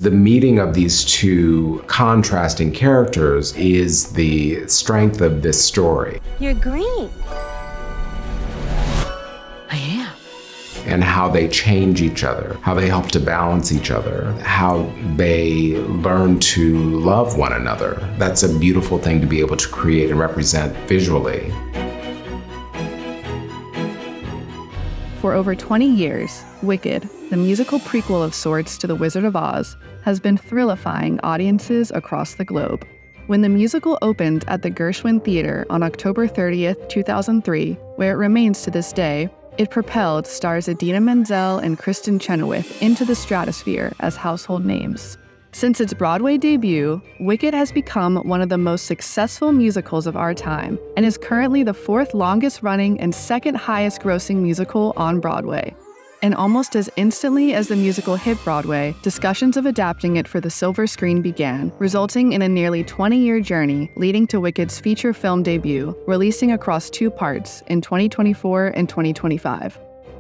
The meeting of these two contrasting characters is the strength of this story. You're green. I am. And how they change each other, how they help to balance each other, how they learn to love one another. That's a beautiful thing to be able to create and represent visually. For over 20 years, Wicked, the musical prequel of sorts to The Wizard of Oz, has been thrillifying audiences across the globe. When the musical opened at the Gershwin Theater on October 30th, 2003, where it remains to this day, it propelled stars Idina Menzel and Kristen Chenoweth into the stratosphere as household names. Since its Broadway debut, Wicked has become one of the most successful musicals of our time and is currently the fourth longest running and second highest grossing musical on Broadway. And almost as instantly as the musical hit Broadway, discussions of adapting it for the silver screen began, resulting in a nearly 20-year journey leading to Wicked's feature film debut, releasing across two parts in 2024 and 2025.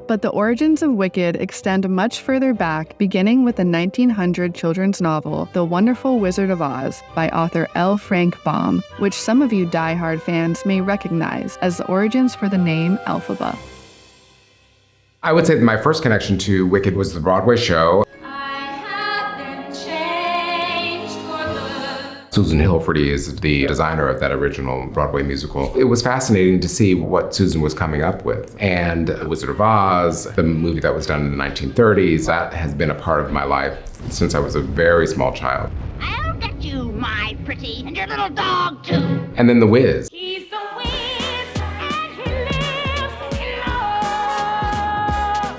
But the origins of Wicked extend much further back, beginning with the 1900 children's novel, The Wonderful Wizard of Oz, by author L. Frank Baum, which some of you die-hard fans may recognize as the origins for the name Elphaba. I would say that my first connection to Wicked was the Broadway show. Susan Hilferty is the designer of that original Broadway musical. It was fascinating to see what Susan was coming up with. And Wizard of Oz, the movie that was done in the 1930s, that has been a part of my life since I was a very small child. I'll get you, my pretty, and your little dog too. And then The Wiz. He's the Wiz, and he lives in love.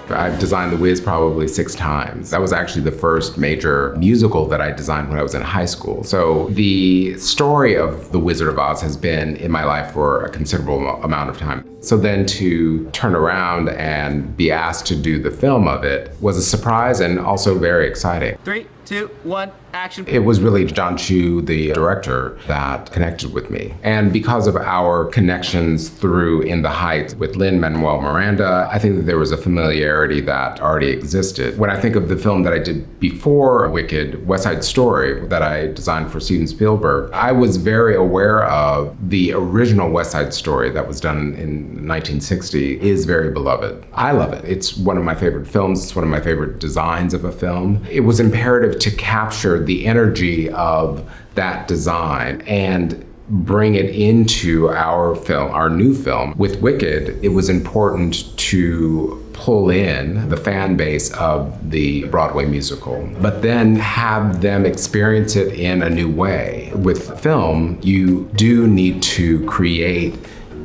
I've designed The Wiz probably 6 times. That was actually the first major musical that I designed when I was in high school. So the story of The Wizard of Oz has been in my life for a considerable amount of time. So then to turn around and be asked to do the film of it was a surprise and also very exciting. 3, 2, 1, action. It was really John Chu, the director, that connected with me. And because of our connections through In the Heights with Lin-Manuel Miranda, I think that there was a familiarity that already existed. When I think of the film that I did before Wicked, West Side Story, that I designed for Steven Spielberg, I was very aware of the original West Side Story that was done in 1960 is very beloved. I love it. It's one of my favorite films. It's one of my favorite designs of a film. It was imperative to capture the energy of that design and bring it into our film, our new film. With Wicked, it was important to pull in the fan base of the Broadway musical, but then have them experience it in a new way. With film, you do need to create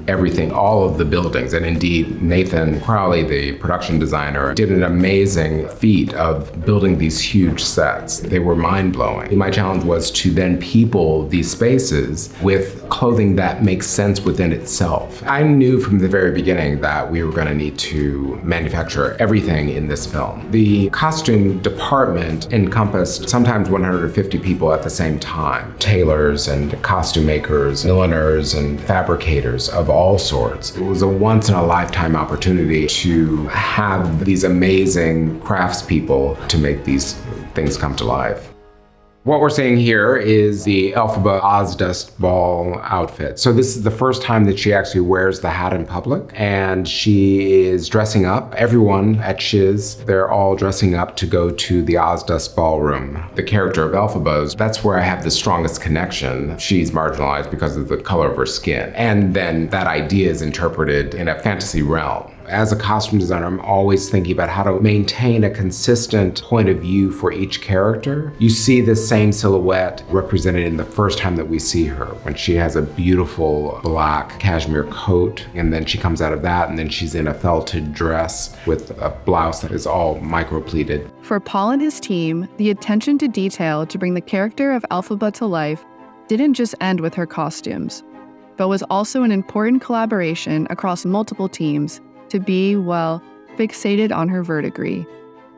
everything, all of the buildings. And indeed, Nathan Crowley, the production designer, did an amazing feat of building these huge sets. They were mind-blowing. My challenge was to then people these spaces with clothing that makes sense within itself. I knew from the very beginning that we were going to need to manufacture everything in this film. The costume department encompassed sometimes 150 people at the same time. Tailors and costume makers, milliners and fabricators of all sorts. It was a once-in-a-lifetime opportunity to have these amazing craftspeople to make these things come to life. What we're seeing here is the Elphaba Ozdust Ball outfit. So this is the first time that she actually wears the hat in public, and she is dressing up. Everyone at Shiz, they're all dressing up to go to the Ozdust Ballroom. The character of Elphaba, that's where I have the strongest connection. She's marginalized because of the color of her skin. And then that idea is interpreted in a fantasy realm. As a costume designer, I'm always thinking about how to maintain a consistent point of view for each character. You see this same silhouette represented in the first time that we see her, when she has a beautiful black cashmere coat, and then she comes out of that, and then she's in a felted dress with a blouse that is all micro-pleated. For Paul and his team, the attention to detail to bring the character of Elphaba to life didn't just end with her costumes, but was also an important collaboration across multiple teams to be, well, fixated on her verdigris.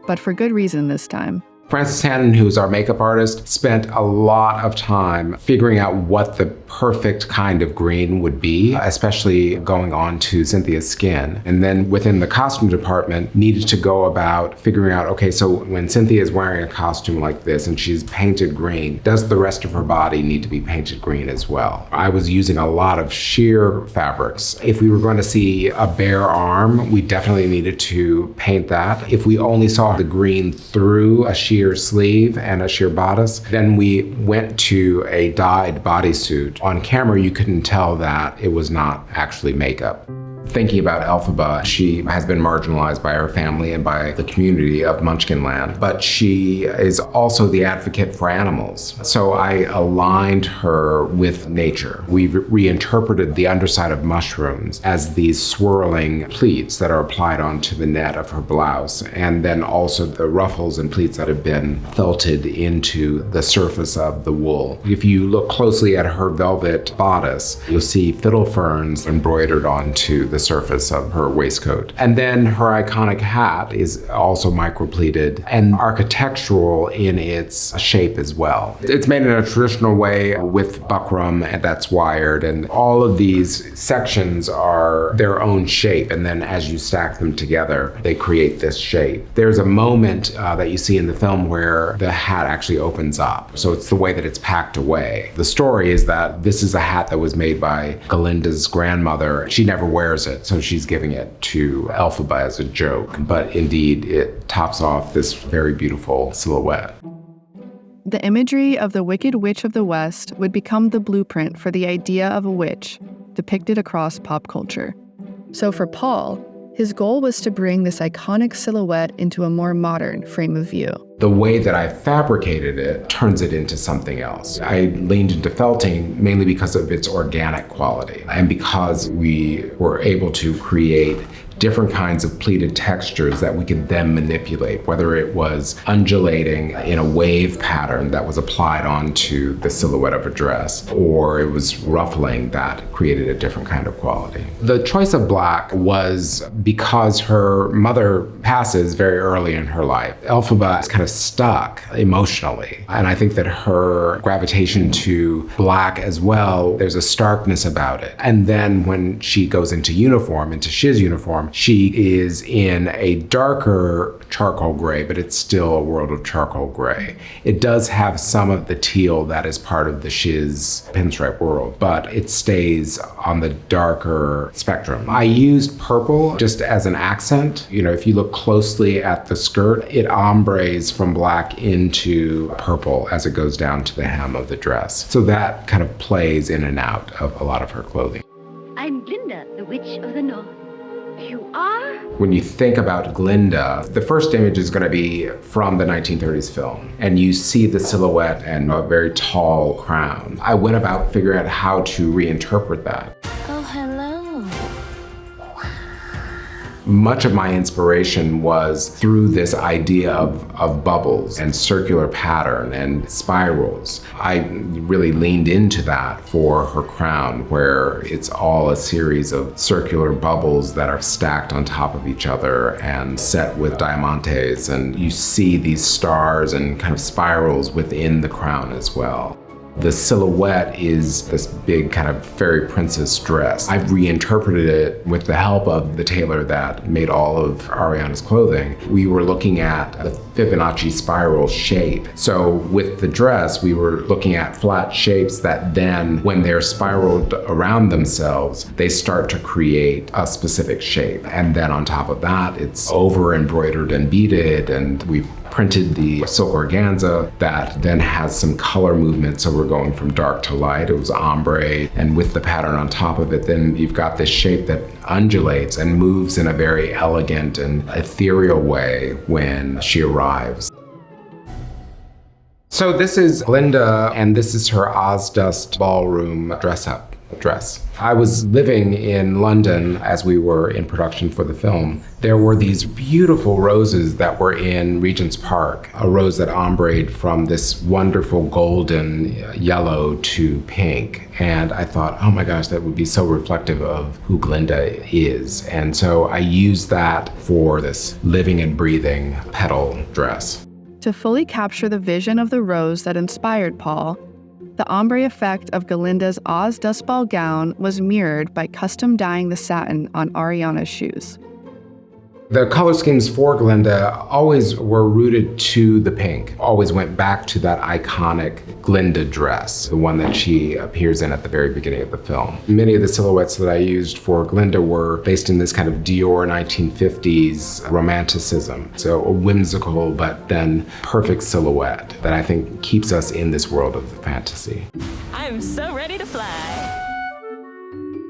But for good reason this time. Frances Hannon, who's our makeup artist, spent a lot of time figuring out what the perfect kind of green would be, especially going on to Cynthia's skin. And then within the costume department, needed to go about figuring out, okay, so when Cynthia is wearing a costume like this and she's painted green, does the rest of her body need to be painted green as well? I was using a lot of sheer fabrics. If we were going to see a bare arm, we definitely needed to paint that. If we only saw the green through a sheer sleeve and a sheer bodice, then we went to a dyed bodysuit. On camera, you couldn't tell that it was not actually makeup. Thinking about Elphaba, she has been marginalized by her family and by the community of Munchkinland, but she is also the advocate for animals. So I aligned her with nature. We've reinterpreted the underside of mushrooms as these swirling pleats that are applied onto the net of her blouse, and then also the ruffles and pleats that have been felted into the surface of the wool. If you look closely at her velvet bodice, you'll see fiddle ferns embroidered onto the surface of her waistcoat. And then her iconic hat is also micropleated and architectural in its shape as well. It's made in a traditional way with buckram and that's wired, and all of these sections are their own shape, and then as you stack them together, they create this shape. There's a moment that you see in the film where the hat actually opens up. So it's the way that it's packed away. The story is that this is a hat that was made by Glinda's grandmother. She never wears it, so she's giving it to Elphaba as a joke. But indeed, it tops off this very beautiful silhouette. The imagery of the Wicked Witch of the West would become the blueprint for the idea of a witch, depicted across pop culture. So for Paul, his goal was to bring this iconic silhouette into a more modern frame of view. The way that I fabricated it turns it into something else. I leaned into felting mainly because of its organic quality and because we were able to create different kinds of pleated textures that we could then manipulate, whether it was undulating in a wave pattern that was applied onto the silhouette of a dress, or it was ruffling that created a different kind of quality. The choice of black was because her mother passes very early in her life. Elphaba is kind of stuck emotionally, and I think that her gravitation to black as well, there's a starkness about it. And then when she goes into uniform, into Shiz uniform, she is in a darker charcoal gray, but it's still a world of charcoal gray. It does have some of the teal that is part of the Shiz pinstripe world, but it stays on the darker spectrum. I used purple just as an accent. You know, if you look closely at the skirt, it ombres from black into purple as it goes down to the hem of the dress. So that kind of plays in and out of a lot of her clothing. I'm Glinda, the Witch of the North. You are? When you think about Glinda, the first image is going to be from the 1930s film, and you see the silhouette and a very tall crown. I went about figuring out how to reinterpret that. Oh, hello. Much of my inspiration was through this idea of bubbles and circular pattern and spirals. I really leaned into that for her crown, where it's all a series of circular bubbles that are stacked on top of each other and set with diamantes, and you see these stars and kind of spirals within the crown as well. The silhouette is this big kind of fairy princess dress. I've reinterpreted it with the help of the tailor that made all of Ariana's clothing. We were looking at the Fibonacci spiral shape. So with the dress, we were looking at flat shapes that then, when they're spiraled around themselves, they start to create a specific shape. And then on top of that, it's over embroidered and beaded, and we've printed the silk organza that then has some color movement. So we're going from dark to light. It was ombre, and with the pattern on top of it, then you've got this shape that undulates and moves in a very elegant and ethereal way when she arrives. So this is Glinda, and this is her Ozdust ballroom dress-up dress. I was living in London as we were in production for the film. There were these beautiful roses that were in Regent's Park, a rose that ombrayed from this wonderful golden yellow to pink. And I thought, oh my gosh, that would be so reflective of who Glinda is. And so I used that for this living and breathing petal dress. To fully capture the vision of the rose that inspired Paul, the ombre effect of Galinda's Oz Dust Ball gown was mirrored by custom dyeing the satin on Ariana's shoes. The color schemes for Glinda always were rooted to the pink, always went back to that iconic Glinda dress, the one that she appears in at the very beginning of the film. Many of the silhouettes that I used for Glinda were based in this kind of Dior 1950s romanticism. So a whimsical but then perfect silhouette that I think keeps us in this world of fantasy. I am so ready to fly.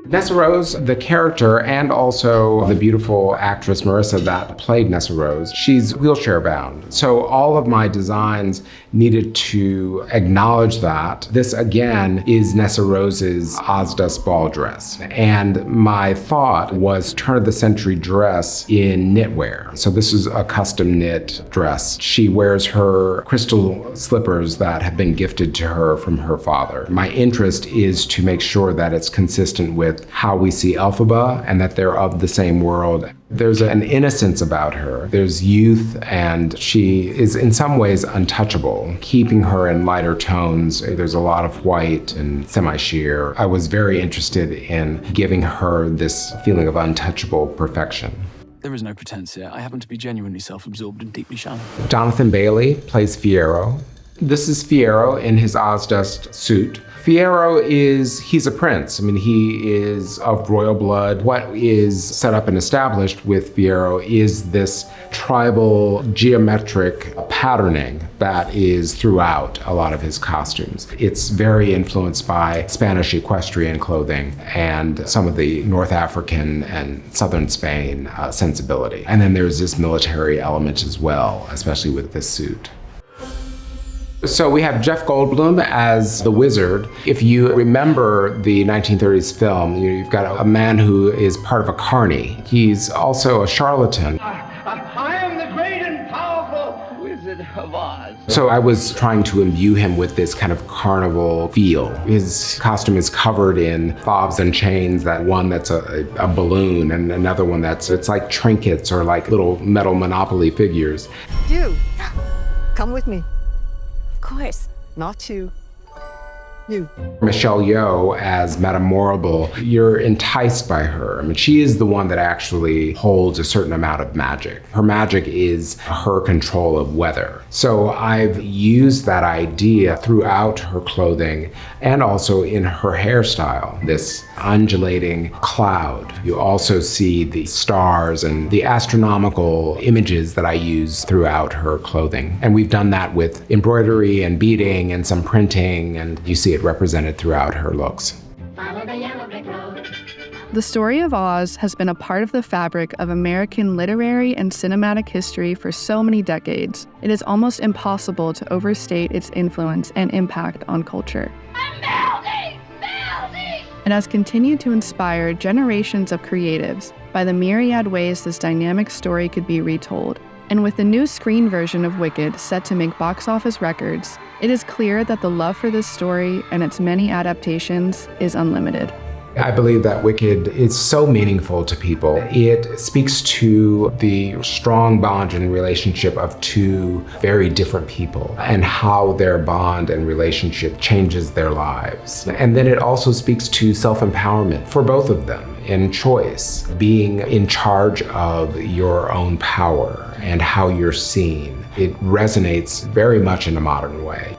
Nessarose, the character, and also the beautiful actress Marissa that played Nessarose, she's wheelchair bound. So all of my designs needed to acknowledge that. This again is Nessarose's Oz Dust Ball dress. And my thought was turn of the century dress in knitwear. So this is a custom knit dress. She wears her crystal slippers that have been gifted to her from her father. My interest is to make sure that it's consistent with how we see Elphaba and that they're of the same world. There's an innocence about her. There's youth, and she is in some ways untouchable, keeping her in lighter tones. There's a lot of white and semi-sheer. I was very interested in giving her this feeling of untouchable perfection. There is no pretense here. I happen to be genuinely self-absorbed and deeply shallow. Jonathan Bailey plays Fiyero. This is Fiyero in his Ozdust suit. Fiyero he's a prince. I mean, he is of royal blood. What is set up and established with Fiyero is this tribal geometric patterning that is throughout a lot of his costumes. It's very influenced by Spanish equestrian clothing and some of the North African and Southern Spain sensibility. And then there's this military element as well, especially with this suit. So we have Jeff Goldblum as the wizard. If you remember the 1930s film, you've got a man who is part of a carny. He's also a charlatan. I am the great and powerful Wizard of Oz. So I was trying to imbue him with this kind of carnival feel. His costume is covered in fobs and chains, that one that's a balloon, and another one it's like trinkets or like little metal Monopoly figures. You, come with me. Of course. Not you. You. Michelle Yeoh as Madame Morrible, you're enticed by her. I mean, she is the one that actually holds a certain amount of magic. Her magic is her control of weather. So I've used that idea throughout her clothing and also in her hairstyle, this undulating cloud. You also see the stars and the astronomical images that I use throughout her clothing. And we've done that with embroidery and beading and some printing, and you see it represented throughout her looks. The story of Oz has been a part of the fabric of American literary and cinematic history for so many decades. It is almost impossible to overstate its influence and impact on culture. It has continued to inspire generations of creatives by the myriad ways this dynamic story could be retold. And with the new screen version of Wicked set to make box office records, it is clear that the love for this story and its many adaptations is unlimited. I believe that Wicked is so meaningful to people. It speaks to the strong bond and relationship of two very different people and how their bond and relationship changes their lives. And then it also speaks to self-empowerment for both of them in choice, being in charge of your own power and how you're seen. It resonates very much in a modern way.